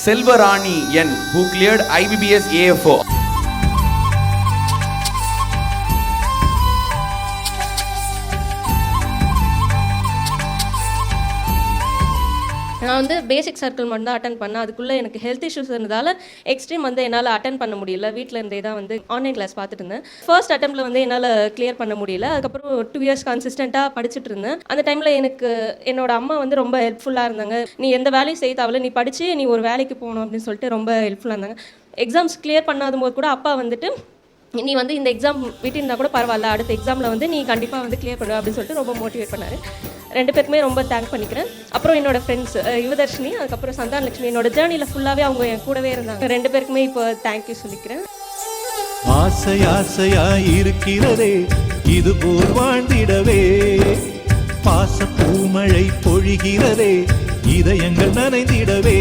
Selvarani N, who cleared IBBS AFO. நான் வந்து பேசிக் circle மட்டும் தான் அட்டன் பண்ணேன். அதுக்குள்ளே எனக்கு ஹெல்த் இஷ்யூஸ் இருந்ததால் எக்ஸ்ட்ரீம் வந்து என்னால் அட்டன் பண்ண முடியல. வீட்டில் இருந்தே தான் வந்து ஆன்லைன் கிளாஸ் பார்த்துட்டு இருந்தேன். ஃபர்ஸ்ட் அட்டெம்ப்ட்டில் வந்து என்னால் கிளியர் பண்ண முடியல. அதுக்கப்புறம் 2 years கன்சிஸ்டண்ட்டாக படிச்சுட்டு இருந்தேன். அந்த டைமில் எனக்கு என்னோட அம்மா வந்து ரொம்ப ஹெல்ப்ஃபுல்லாக இருந்தாங்க. நீ எந்த வேலையும் செய்ய தேவையில்ல, நீ படித்து நீ ஒரு வேலைக்கு போகணும் அப்படின்னு சொல்லிட்டு ரொம்ப ஹெல்ப்ஃபுல்லாக இருந்தாங்க. எக்ஸாம்ஸ் கிளியர் பண்ணாத போது கூட அப்பா வந்துட்டு நீ வந்து இந்த எக்ஸாம் விட்டிருந்தா கூட பரவாயில்ல, அடுத்த எக்ஸாமில் வந்து நீ கண்டிப்பாக வந்து கிளியர் பண்ணுவ அப்படின்னு சொல்லிட்டு ரொம்ப மோட்டிவேட் பண்ணார். 2 பேருக்குமே ரொம்ப தேங்க் பண்ணிக்கிறேன். அப்புறம் என்னோட ஃப்ரெண்ட்ஸ் யுவதர்ஷினி, அதுக்கப்புறம் சந்தான லட்சுமி, என்னோட ஜேர்னியில் ஃபுல்லாகவே அவங்க என் கூடவே இருந்தாங்க. 2 பேருக்குமே இப்போ தேங்க்யூ சொல்லிக்கிறேன். ஆசை ஆசையாய் இருக்கிறதே இது போல் வாழ்ந்திடவே, பாச பூமழை பொழிகிறதே இதயங்கள் நனைந்திடவே.